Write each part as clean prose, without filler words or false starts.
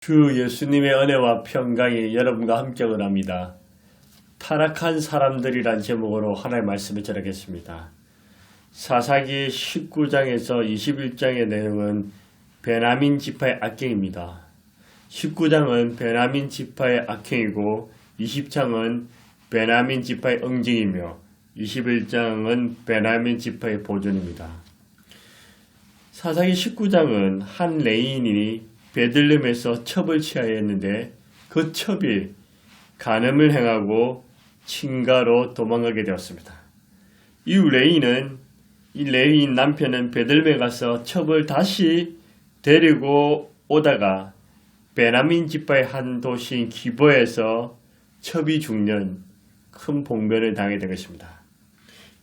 주 예수님의 은혜와 평강이 여러분과 함께하고 합니다. 타락한 사람들이란 제목으로 하나님의 말씀을 전하겠습니다. 사사기 19장에서 21장의 내용은 베냐민 지파의 악행입니다. 19장은 베냐민 지파의 악행이고 20장은 베냐민 지파의 응징이며 21장은 베냐민 지파의 보존입니다. 사사기 19장은 한 레위인이 베들레헴에서 첩을 취하였는데 그 첩이 간음을 행하고 친가로 도망가게 되었습니다. 이후 레위인 남편은 베들레헴에 가서 첩을 다시 데리고 오다가 베냐민 지파의 한 도시인 기브아에서 첩이 죽는 큰 봉변을 당하게 된 것입니다.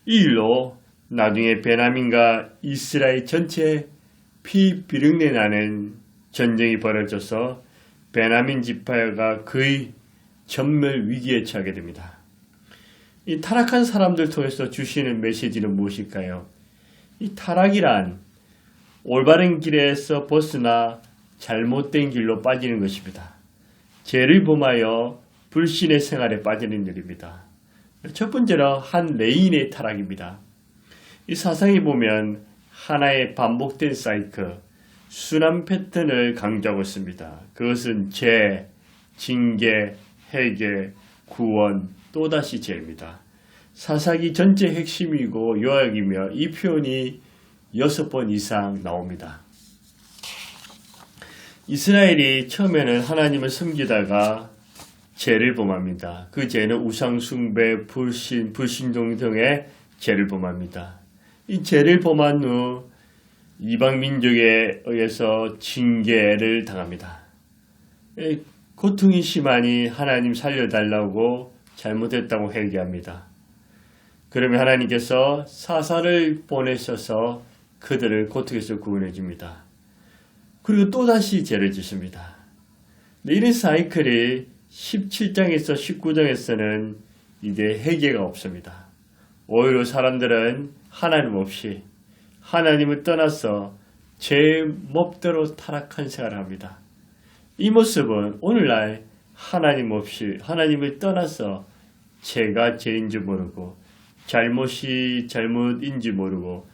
이 일로 나중에 베냐민과 이스라엘 전체에 피비린내 나는 전쟁이 벌어져서 베냐민 지파가 거의 전멸 위기에 처하게 됩니다. 이 타락한 사람들 통해서 주시는 메시지는 무엇일까요? 이 타락이란 올바른 길에서 벗어나 잘못된 길로 빠지는 것입니다. 죄를 범하여 불신의 생활에 빠지는 일입니다. 첫 번째로 한 레위인의 타락입니다. 이 사상에 보면 하나의 반복된 사이클, 순환 패턴을 강조하고 있습니다. 그것은 죄, 징계, 회개, 구원, 또다시 죄입니다. 사사기 전체 핵심이고 요약이며 이 표현이 6번 이상 나옵니다. 이스라엘이 처음에는 하나님을 섬기다가 죄를 범합니다. 그 죄는 우상숭배, 불신종 등의 죄를 범합니다. 이 죄를 범한 후 이방 민족에 의해서 징계를 당합니다. 고통이 심하니 하나님 살려달라고 잘못했다고 회개합니다. 그러면 하나님께서 사사를 보내셔서 그들을 고통에서 구원해 줍니다. 그리고 또다시 죄를 짓습니다. 이런 사이클이 17장에서 19장에서는 이제 회개가 없습니다. 오히려 사람들은 하나님 없이 하나님을 떠나서 제 멋대로 타락한 생활을 합니다. 이 모습은 오늘날 하나님 없이 하나님을 떠나서 죄가 죄인지 모르고 잘못이 잘못인지 모르고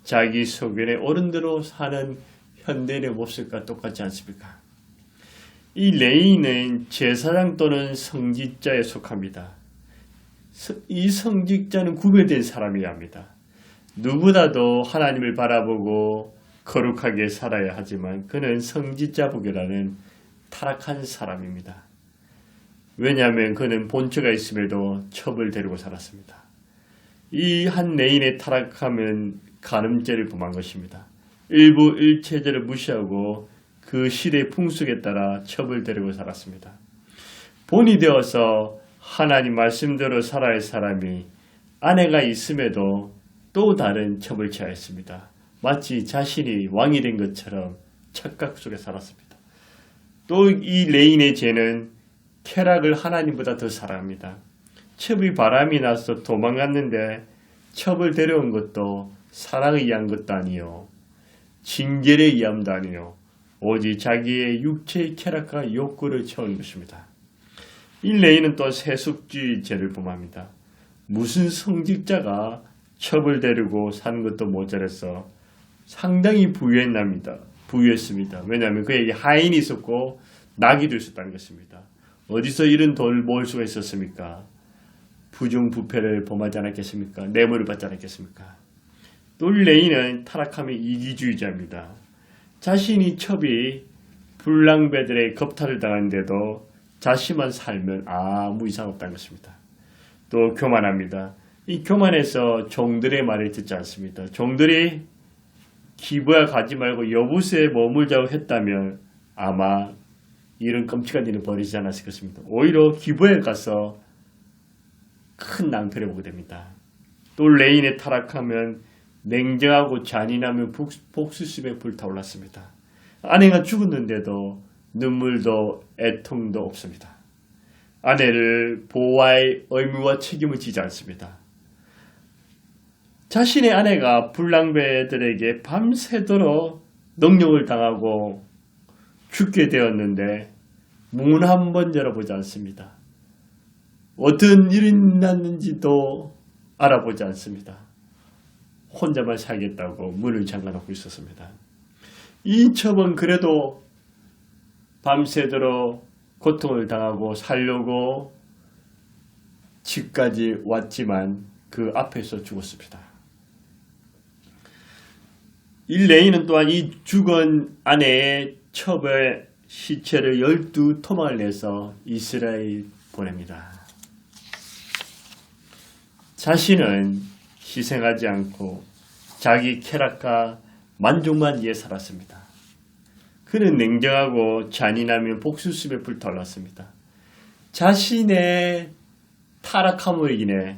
자기 소견에 옳은 대로 사는 현대인의 모습과 똑같지 않습니까? 이 레위인은 제사장 또는 성직자에 속합니다. 이 성직자는 구별된 사람이어야 합니다. 누구보다도 하나님을 바라보고 거룩하게 살아야 하지만 그는 성직자복이라는 타락한 사람입니다. 왜냐하면 그는 본처가 있음에도 첩을 데리고 살았습니다. 이 한 레위인의 타락함은 간음죄를 범한 것입니다. 일부 일체제를 무시하고 그 시대의 풍속에 따라 첩을 데리고 살았습니다. 본이 되어서 하나님 말씀대로 살아야 할 사람이 아내가 있음에도 또 다른 첩을 취하였습니다. 마치 자신이 왕이 된 것처럼 착각 속에 살았습니다. 또 이 레위인의 죄는 쾌락을 하나님보다 더 사랑합니다. 첩이 바람이 나서 도망갔는데 첩을 데려온 것도 사랑에 의한 것도 아니요 징계에 의함도 아니요 오직 자기의 육체의 쾌락과 욕구를 채운 것입니다. 이 레위인은 또 세속주의 죄를 범합니다. 무슨 성직자가 첩을 데리고 산 것도 모자라서 상당히 부유했습니다. 왜냐하면 그에게 하인이 있었고 나귀도 있었다는 것입니다. 어디서 이런 돈을 모을 수가 있었습니까? 부정부패를 범하지 않았겠습니까? 뇌물을 받지 않았겠습니까? 또 레위인은 타락함의 이기주의자입니다. 자신이 첩이 불량배들의 겁탈을 당하는데도 자신만 살면 아무 이상 없다는 것입니다. 또 교만합니다. 이 교만해서 종들의 말을 듣지 않습니다. 종들이 기브아 가지 말고 여부스에 머물자고 했다면 아마 이런 끔찍한 일을 벌이지 않았을 것입니다. 오히려 기브아에 가서 큰 낭패를 보게 됩니다. 또 레위인의 타락하면 냉정하고 잔인하며 복수심에 불타올랐습니다. 아내가 죽었는데도 눈물도 애통도 없습니다. 아내를 보호할 의무와 책임을 지지 않습니다. 자신의 아내가 불량배들에게 밤새도록 능욕을 당하고 죽게 되었는데 문 한번 열어보지 않습니다. 어떤 일이 났는지도 알아보지 않습니다. 혼자만 살겠다고 문을 잠가놓고 있었습니다. 이 첩은 그래도 밤새도록 고통을 당하고 살려고 집까지 왔지만 그 앞에서 죽었습니다. 이 레이는 또한 이 죽은 아내의 첩의 시체를 12토막을 내서 이스라엘 보냅니다. 자신은 희생하지 않고 자기 쾌락과 만족만 위해 살았습니다. 그는 냉정하고 잔인하며 복수심에 불타올랐습니다. 자신의 타락함으로 인해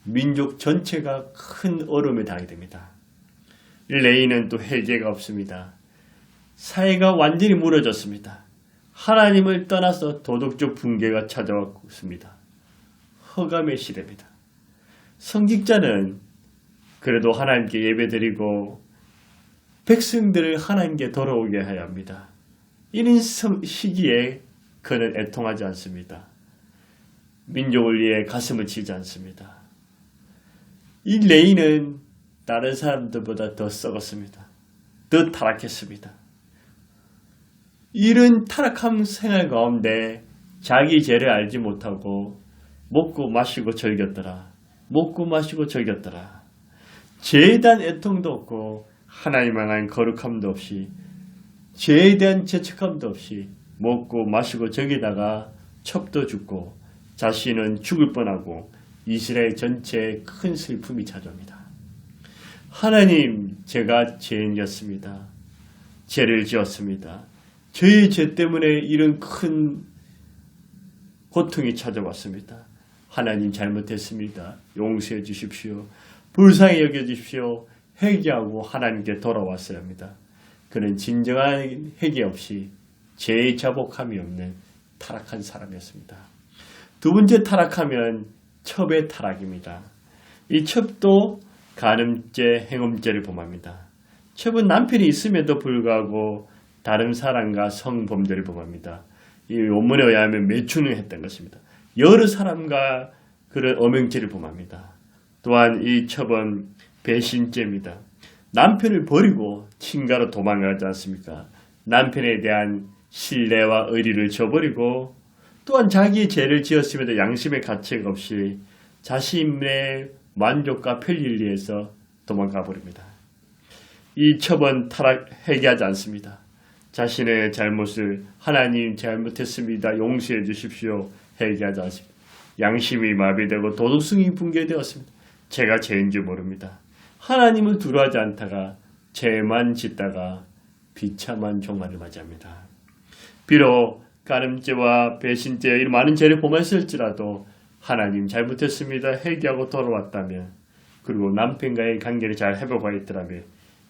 민족 전체가 큰 어려움에 당하게 됩니다. 레이는 또 회개가 없습니다. 사회가 완전히 무너졌습니다. 하나님을 떠나서 도덕적 붕괴가 찾아왔습니다. 허감의 시대입니다. 성직자는 그래도 하나님께 예배드리고 백성들을 하나님께 돌아오게 해야 합니다. 이런 시기에 그는 애통하지 않습니다. 민족을 위해 가슴을 치지 않습니다. 이 레이는 다른 사람들보다 더 썩었습니다. 더 타락했습니다. 이런 타락한 생활 가운데 자기 죄를 알지 못하고 먹고 마시고 즐겼더라. 먹고 마시고 즐겼더라. 죄에 대한 애통도 없고 하나님에 대한 거룩함도 없이 죄에 대한 죄책감도 없이 먹고 마시고 즐기다가 첩도 죽고 자신은 죽을 뻔하고 이스라엘 전체에 큰 슬픔이 찾아옵니다. 하나님, 제가 죄인이었습니다. 죄를 지었습니다. 저의 죄 때문에 이런 큰 고통이 찾아왔습니다. 하나님 잘못했습니다. 용서해 주십시오. 불쌍히 여겨주십시오. 회개하고 하나님께 돌아왔어야 합니다. 그는 진정한 회개 없이 죄의 자복함이 없는 타락한 사람이었습니다. 두 번째 타락하면 첩의 타락입니다. 이 첩도 간음죄, 행음죄를 범합니다. 첩은 남편이 있음에도 불구하고 다른 사람과 성범죄를 범합니다. 이 원문에 의하면 매춘을 했던 것입니다. 여러 사람과 그런 엄행죄를 범합니다. 또한 이 첩은 배신죄입니다. 남편을 버리고 친가로 도망가지 않습니까? 남편에 대한 신뢰와 의리를 저버리고 또한 자기의 죄를 지었음에도 양심의 가책 없이 자신의 만족과 편리를 위해서 도망가 버립니다. 이 첩은 회개하지 않습니다. 자신의 잘못을 하나님 잘못했습니다. 용서해 주십시오. 회개하지 않습니다. 양심이 마비되고 도덕성이 붕괴되었습니다. 제가 죄인 줄 모릅니다. 하나님을 두려워하지 않다가 죄만 짓다가 비참한 종말을 맞이합니다. 비록 간음죄와 배신죄 이런 많은 죄를 범했을지라도 하나님 잘못했습니다. 회개하고 돌아왔다면 그리고 남편과의 관계를 잘 회복하였더라면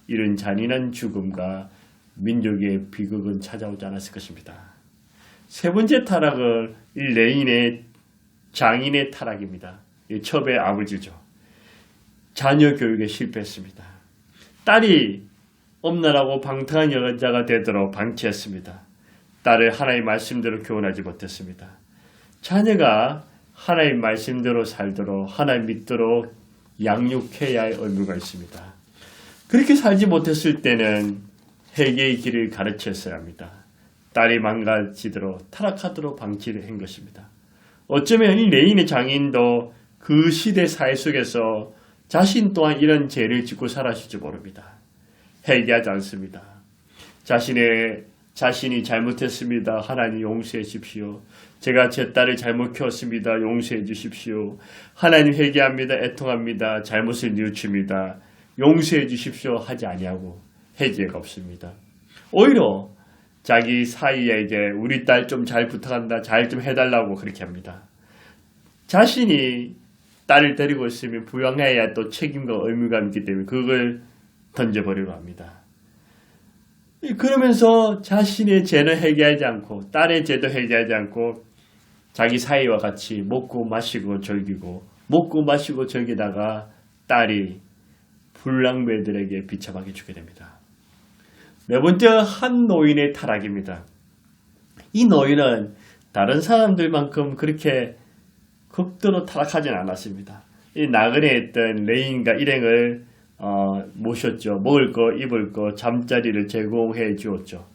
이런 잔인한 죽음과 민족의 비극은 찾아오지 않았을 것입니다. 세 번째 타락은 이 레인의 장인의 타락입니다. 이 첩의 아버지죠. 자녀 교육에 실패했습니다. 딸이 엄란하고 방탕한 여자가 되도록 방치했습니다. 딸을 하나님의 말씀대로 교훈하지 못했습니다. 자녀가 하나님 말씀대로 살도록 하나님 믿도록 양육해야 할 의무가 있습니다. 그렇게 살지 못했을 때는 회개의 길을 가르쳤어야 합니다. 딸이 망가지도록 타락하도록 방치를 한 것입니다. 어쩌면 이 레인의 장인도 그 시대 사회 속에서 자신 또한 이런 죄를 짓고 살았을지 모릅니다. 회개하지 않습니다. 자신이 잘못했습니다. 하나님 용서해 주십시오. 제가 제 딸을 잘못 키웠습니다. 용서해 주십시오. 하나님 회개합니다. 애통합니다. 잘못을 뉘우칩니다. 용서해 주십시오. 하지 아니하고 회개가 없습니다. 오히려 자기 사이에게 우리 딸 좀 잘 부탁한다. 잘 좀 해달라고 그렇게 합니다. 자신이 딸을 데리고 있으면 부양해야 또 책임과 의무가 있기 때문에 그걸 던져버리려 합니다. 그러면서 자신의 죄는 회개하지 않고 딸의 죄도 회개하지 않고 자기 사이와 같이 먹고 마시고 즐기고 먹고 마시고 즐기다가 딸이 불량배들에게 비참하게 죽게 됩니다. 네 번째 한 노인의 타락입니다. 이 노인은 다른 사람들만큼 그렇게 극도로 타락하지는 않았습니다. 이 나그네에 있던 레인과 일행을 모셨죠. 먹을 거, 입을 거, 잠자리를 제공해 주었죠.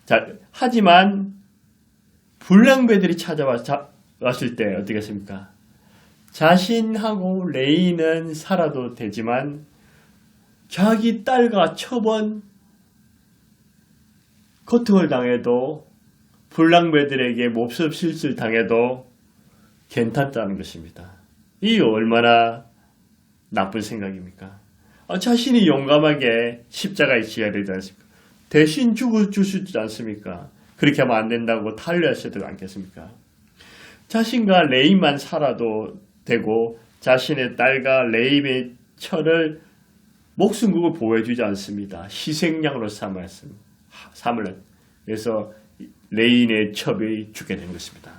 자, 하지만 불량배들이 찾아왔을 때 어떻게 했습니까? 자신하고 레인은 살아도 되지만 자기 딸과 처번 고통을 당해도 불량배들에게 몹쓸 실수를 당해도 괜찮다는 것입니다. 이 얼마나 나쁜 생각입니까? 자신이 용감하게 십자가에 지어야 되지 않습니까? 대신 줄 수 있지 않습니까? 그렇게 하면 안 된다고 탄류하셔도 않겠습니까? 자신과 레인만 살아도 되고 자신의 딸과 레인의 처를 목숨 걸고 보호해주지 않습니다. 희생양으로 삼을 그래서 레인의 첩이 죽게 된 것입니다.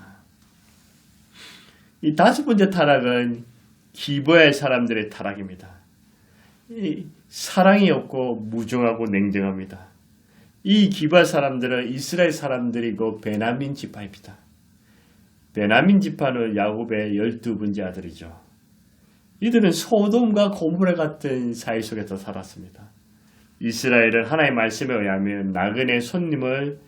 이 다섯 번째 타락은 기브의 사람들의 타락입니다. 이 사랑이 없고 무정하고 냉정합니다. 이 기브의 사람들은 이스라엘 사람들이고 베냐민 지파입니다. 베냐민 지파는 야곱의 12번째 아들이죠. 이들은 소돔과 고모라 같은 사이 속에서 살았습니다. 이스라엘은 하나님의 말씀에 의하면 나그네 손님을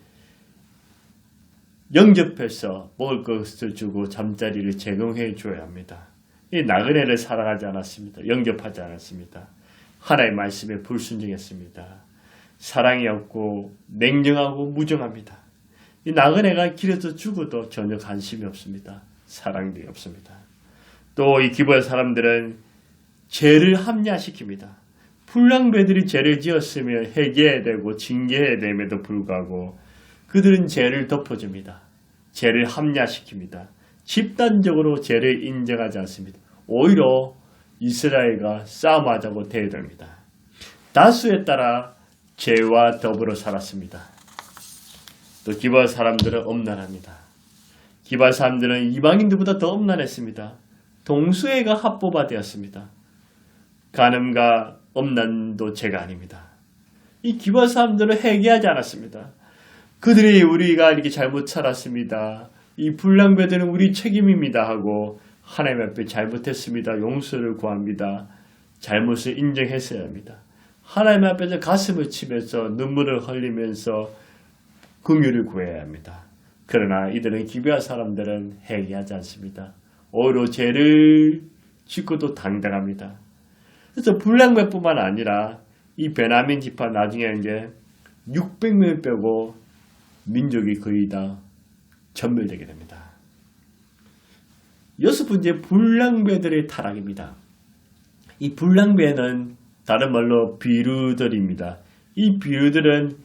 영접해서 먹을 것을 주고 잠자리를 제공해 줘야 합니다. 이 나그네를 사랑하지 않았습니다. 영접하지 않았습니다. 하나님의 말씀에 불순종했습니다. 사랑이 없고 냉정하고 무정합니다. 이 나그네가 길에서 죽어도 전혀 관심이 없습니다. 사랑이 없습니다. 또 이 기브의 사람들은 죄를 합리화시킵니다. 불량배들이 죄를 지었으면 회개해야 되고 징계해야 됨에도 불구하고 그들은 죄를 덮어줍니다. 죄를 합리화시킵니다. 집단적으로 죄를 인정하지 않습니다. 오히려 이스라엘과 싸움하자고 대들입니다. 다수에 따라 죄와 더불어 살았습니다. 또 기브의 사람들은 엄란합니다. 기브의 사람들은 이방인들보다 더 엄란했습니다. 동수애가 합법화되었습니다. 간음과 엄란도 죄가 아닙니다. 이 기브의 사람들은 회개하지 않았습니다. 그들이 우리가 이렇게 잘못 살았습니다. 이 불량배들은 우리 책임입니다 하고 하나님 앞에 잘못했습니다. 용서를 구합니다. 잘못을 인정했어야 합니다. 하나님 앞에서 가슴을 치면서 눈물을 흘리면서 긍휼을 구해야 합니다. 그러나 이들은 기브의 사람들은 회개하지 않습니다. 오히려 죄를 짓고도 당당합니다. 그래서 불량배뿐만 아니라 이 베냐민 지파 나중에 이제 600명 빼고 민족이 거의 다 전멸되게 됩니다. 여섯 번째 불량배들의 타락입니다. 이 불량배는 다른 말로 비류들입니다. 이 비류들은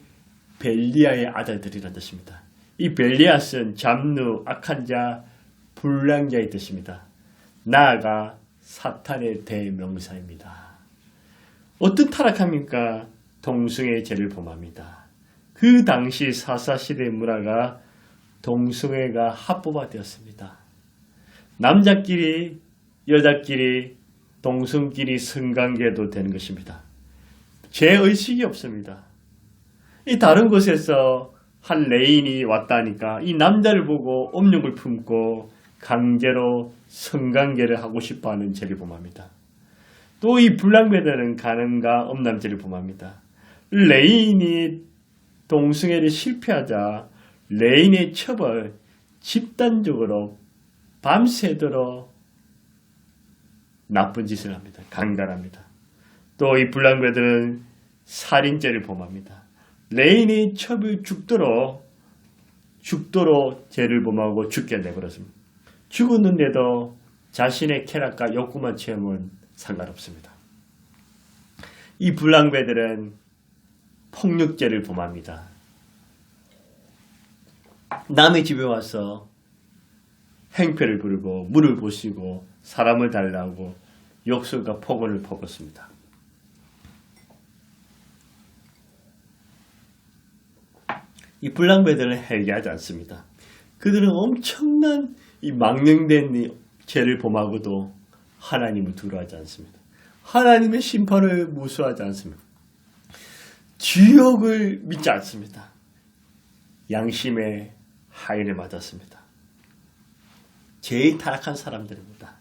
벨리아의 아들들이라는 뜻입니다. 이 벨리앗은 잡누, 악한 자, 불량자의 뜻입니다. 나아가 사탄의 대명사입니다. 어떤 타락합니까? 동성애의 죄를 범합니다. 그 당시 사사시대 문화가 동성애가 합법화되었습니다. 남자끼리 여자끼리 동성끼리 성관계도 되는 것입니다. 죄의식이 없습니다. 이 다른 곳에서 한 레인이 왔다니까 이 남자를 보고 음욕을 품고 강제로 성관계를 하고 싶어하는 죄를 범합니다. 또 이 불량배들은 간음과 음란죄를 범합니다. 레인이 동성애를 실패하자 레인의 첩을 집단적으로 밤새도록 나쁜 짓을 합니다. 강간합니다. 또 이 불량배들은 살인죄를 범합니다. 레인의 첩을 죽도록 죄를 범하고 죽게 내버렸습니다. 죽었는데도 자신의 쾌락과 욕구만 채우면 상관없습니다. 이 불량배들은 폭력죄를 범합니다. 남의 집에 와서 행패를 부르고 물을 부시고 사람을 달라고 욕설과 폭언을 퍼붓습니다. 이 불량배들은 회개하지 않습니다. 그들은 엄청난 이 망령된 죄를 범하고도 하나님을 두려워하지 않습니다. 하나님의 심판을 무서워하지 않습니다. 지옥을 믿지 않습니다. 양심에 하인을 맞았습니다. 제일 타락한 사람들입니다.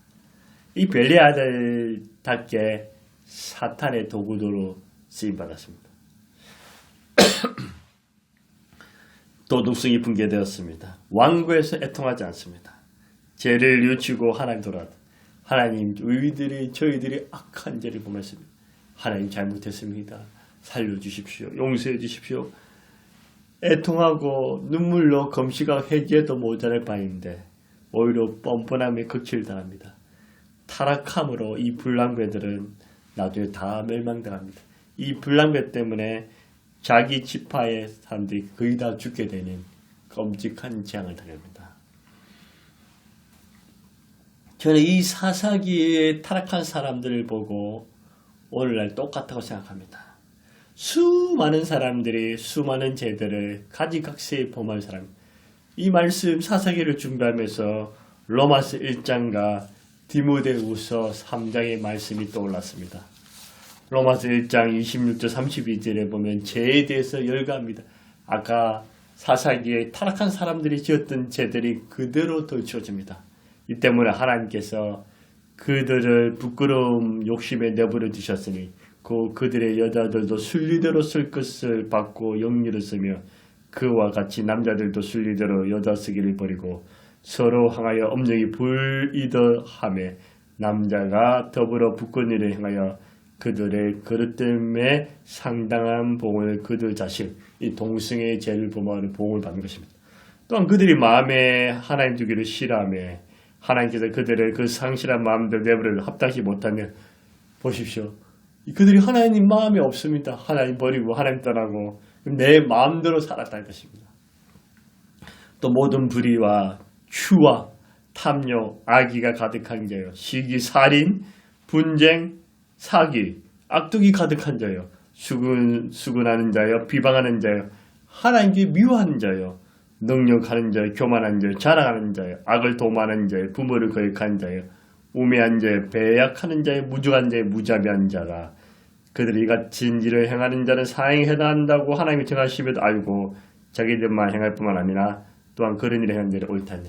이 벨리아들답게 사탄의 도구도로 쓰임받았습니다. 도덕성이 붕괴되었습니다. 완고해서 애통하지 않습니다. 죄를 뉘우치고 하나님 돌아왔다. 하나님, 저희들이 악한 죄를 범했습니다. 하나님 잘못했습니다. 살려주십시오. 용서해 주십시오. 애통하고 눈물로 검시가 회개도 모자랄 바인데 오히려 뻔뻔함에 극칠당합니다. 타락함으로 이 불량배들은 나중에 다 멸망당합니다. 이 불량배 때문에 자기 지파의 사람들이 거의 다 죽게 되는 끔찍한 재앙을 당합니다. 저는 이 사사기의 타락한 사람들을 보고 오늘날 똑같다고 생각합니다. 수많은 사람들이 수많은 죄들을 가지각색의 범한 사람, 이 말씀 사사기를 준비하면서 로마서 1장과 디모데후서 3장의 말씀이 떠올랐습니다. 로마서 1장 26절 32절에 보면 죄에 대해서 열거합니다. 아까 사사기에 타락한 사람들이 지었던 죄들이 그대로 덧치워집니다. 이 때문에 하나님께서 그들을 부끄러움 욕심에 내버려 두셨으니 그들의 여자들도 순리대로 쓸 것을 받고 영리를 쓰며 그와 같이 남자들도 순리대로 여자 쓰기를 버리고 서로 향하여 엄정히 불이더하며 남자가 더불어 부끄러운 일을 행하여 그들의 그릇 때문에 상당한 봉을 그들 자신 이 동성애의 죄를 범하는 봉을 받는 것입니다. 또한 그들이 마음에 하나님 두기를 싫어하며 하나님께서 그들의 그 상실한 마음들 내버려 합당치 못하면 보십시오. 그들이 하나님 마음이 없습니다. 하나님 버리고 하나님 떠나고 내 마음대로 살았다는 것입니다. 또 모든 불의와 추와 탐욕, 악의가 가득한 자요. 시기, 살인, 분쟁, 사기, 악독이 가득한 자요. 수군하는 자요. 비방하는 자요. 하나님께 미워하는 자요. 능력하는 자요. 교만한 자요. 자랑하는 자요. 악을 도모하는 자요. 부모를 거역한 자요. 우매한 자요. 배약하는 자요. 무중한 자요. 무자비한 자가 그들이 같은 일을 행하는 자는 사형에 해당한다고 하나님이 정하심에도 알고 자기들만 행할 뿐만 아니라 또한 그런 일을 행하는 자를 옳다니.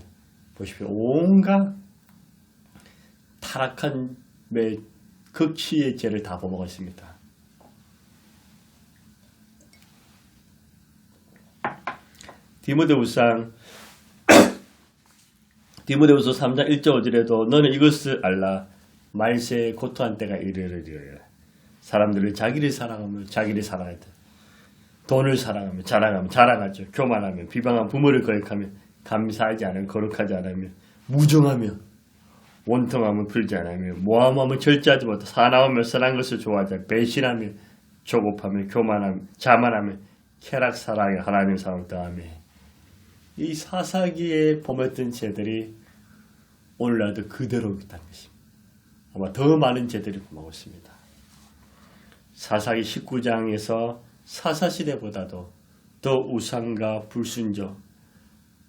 보십시오. 온갖 타락한 극치의 죄를 다 범하고 있습니다. 디모데후서 3장 1절 5절에도 너는 이것을 알라. 말세에 고통한 때가 이르리라. 사람들이 자기를 사랑하며 자기를 사랑하다. 돈을 사랑하며 자랑하죠. 교만하며 비방하며 부모를 거역하며 감사하지 않으며 거룩하지 않으며 무정하며 원통하며 풀지 않으며 모함하며 절제하지 못하고 사나우며 선한 것을 좋아하자 배신하며 조급하며 교만하며 자만하며 쾌락사랑에 하나님 사랑 더하며 이 사사기에 범했던 죄들이 오늘날도 그대로 있다는 것입니다. 아마 더 많은 죄들이 범하고 있습니다. 사사기 19장에서 사사시대보다도 더 우상과 불순종,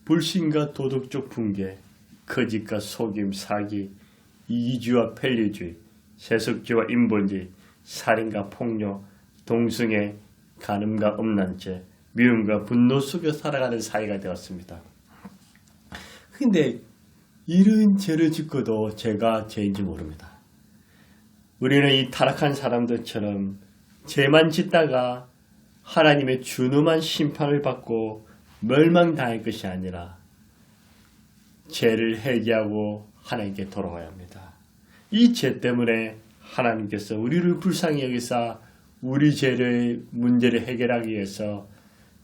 불신과 도덕적 붕괴, 거짓과 속임, 사기, 이기주의와 편리주의, 세속주의와 인본주의, 살인과 폭력, 동성애, 간음과 음란죄, 미움과 분노 속에 살아가는 사회가 되었습니다. 근데 이런 죄를 짓고도 죄가 죄인지 모릅니다. 우리는 이 타락한 사람들처럼 죄만 짓다가 하나님의 준엄한 심판을 받고 멸망당할 것이 아니라 죄를 회개하고 하나님께 돌아와야 합니다. 이 죄 때문에 하나님께서 우리를 불쌍히 여기사 우리 죄의 문제를 해결하기 위해서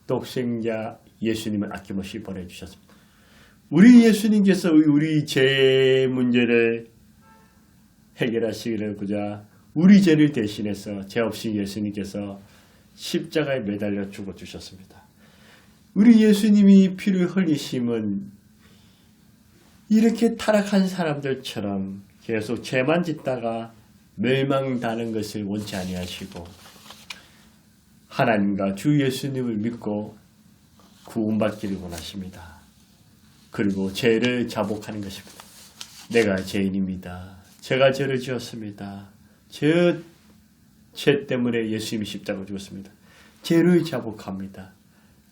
독생자 예수님을 아낌없이 보내주셨습니다. 우리 예수님께서 우리 죄 문제를 해결하시기를 우리 죄를 대신해서 죄 없이 예수님께서 십자가에 매달려 죽어주셨습니다. 우리 예수님이 피를 흘리심은 이렇게 타락한 사람들처럼 계속 죄만 짓다가 멸망당하는 것을 원치 아니하시고 하나님과 주 예수님을 믿고 구원받기를 원하십니다. 그리고 죄를 자복하는 것입니다. 내가 죄인입니다. 제가 죄를 지었습니다. 죄 때문에 예수님이 십자가를 죽었습니다. 죄를 자복합니다.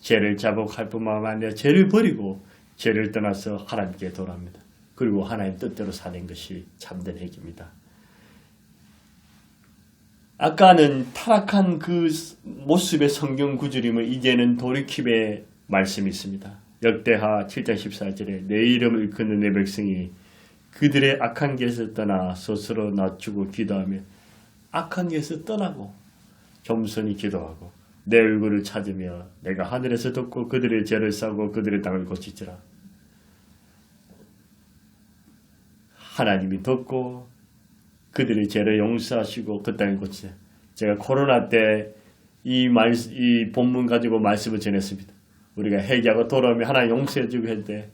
죄를 자복할 뿐만 아니라 죄를 버리고 죄를 떠나서 하나님께 돌아옵니다. 그리고 하나님 뜻대로 사는 것이 참된 회개입니다. 아까는 타락한 그 모습의 성경 구절임을 이제는 돌이킴의 말씀이 있습니다. 역대하 7장 14절에 내 이름을 일컫는 내 백성이 그들의 악한 길에서 떠나 스스로 낮추고 기도하며 악한 길에서 떠나고 겸손히 기도하고 내 얼굴을 찾으며 내가 하늘에서 듣고 그들의 죄를 싸고 그들의 땅을 고치지라. 하나님이 듣고 그들의 죄를 용서하시고 그 땅을 고치자. 제가 코로나 때 이 본문 가지고 말씀을 전했습니다. 우리가 회개하고 돌아오면 하나님 용서해주고 할 때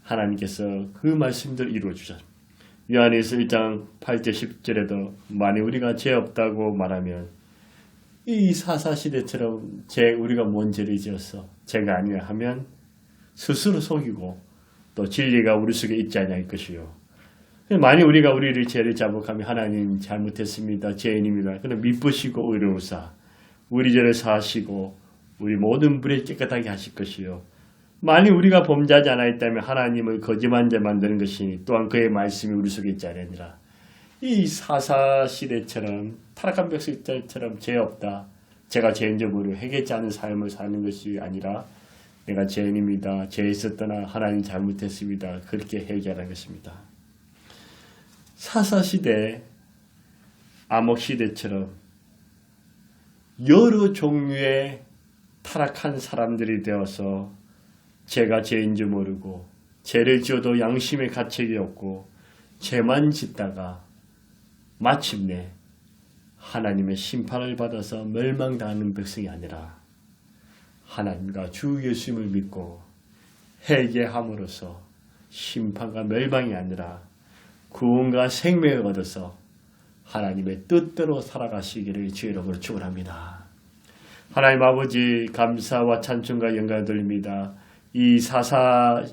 하나님께서 그 말씀들을 이루어주셨습니다. 요한일서 1장 8절 10절에도 만일 우리가 죄 없다고 말하면 이 사사시대처럼 우리가 뭔 죄를 지었어 죄가 아니라 하면 스스로 속이고 또 진리가 우리 속에 있지 않을 것이요. 만일 우리가 우리를 죄를 자복하면 하나님 잘못했습니다. 죄인입니다. 그럼 미쁘시고 의로우사 우리 죄를 사하시고 우리 모든 불에 깨끗하게 하실 것이요. 만일 우리가 범죄하지 않았다면 하나님을 거짓한 자 만드는 것이니 또한 그의 말씀이 우리 속에 있지 않으니라. 이 사사시대처럼 타락한 백성들처럼 죄 없다. 제가 죄인적으로 회개치 않은 삶을 사는 것이 아니라 내가 죄인입니다. 죄에 있었더나 하나님 잘못했습니다. 그렇게 회개하라는 것입니다. 사사시대, 암흑시대처럼 여러 종류의 타락한 사람들이 되어서 죄가 죄인 줄 모르고 죄를 지어도 양심의 가책이 없고 죄만 짓다가 마침내 하나님의 심판을 받아서 멸망당하는 백성이 아니라 하나님과 주 예수님을 믿고 회개함으로써 심판과 멸망이 아니라 구원과 생명을 얻어서 하나님의 뜻대로 살아가시기를 주의 이름으로 축원합니다. 하나님 아버지 감사와 찬송과 영광을 돌립니다. 이 사사기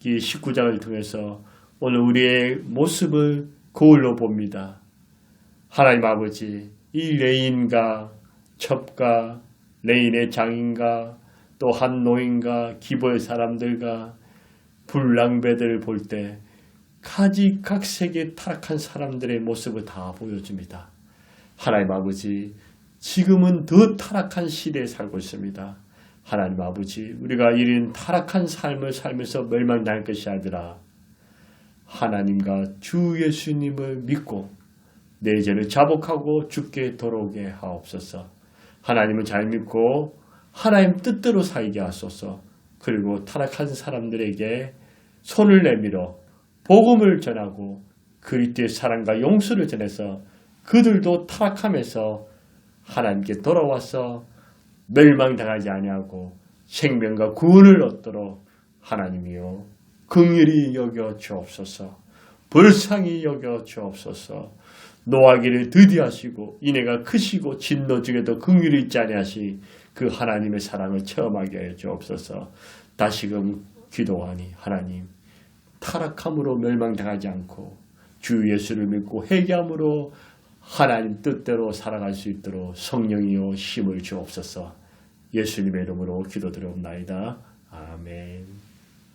19장을 통해서 오늘 우리의 모습을 거울로 봅니다. 하나님 아버지 이 레인과 첩과 레인의 장인과 또 한 노인과 기부의 사람들과 불량배들을 볼 때 가지각색의 타락한 사람들의 모습을 다 보여줍니다. 하나님 아버지 지금은 더 타락한 시대에 살고 있습니다. 하나님 아버지 우리가 이런 타락한 삶을 살면서 멸망당할 것이 아니라 하나님과 주 예수님을 믿고 내 죄를 자복하고 주께 돌아오게 하옵소서. 하나님을 잘 믿고 하나님 뜻대로 살게 하소서. 그리고 타락한 사람들에게 손을 내밀어 복음을 전하고 그리스도의 사랑과 용서를 전해서 그들도 타락하면서 하나님께 돌아와서 멸망당하지 아니하고 생명과 구원을 얻도록 하나님이여 긍휼히 여겨 주옵소서. 불쌍히 여겨 주옵소서. 노하기를 드디하시고 인애가 크시고 진노 중에도 긍휼이 있지 아니하시 그 하나님의 사랑을 체험하게 해 주옵소서. 다시금 기도하니 하나님 타락함으로 멸망당하지 않고 주 예수를 믿고 회개함으로 하나님 뜻대로 살아갈 수 있도록 성령이여 힘을 주옵소서. 예수님의 이름으로 기도드리옵나이다. 아멘.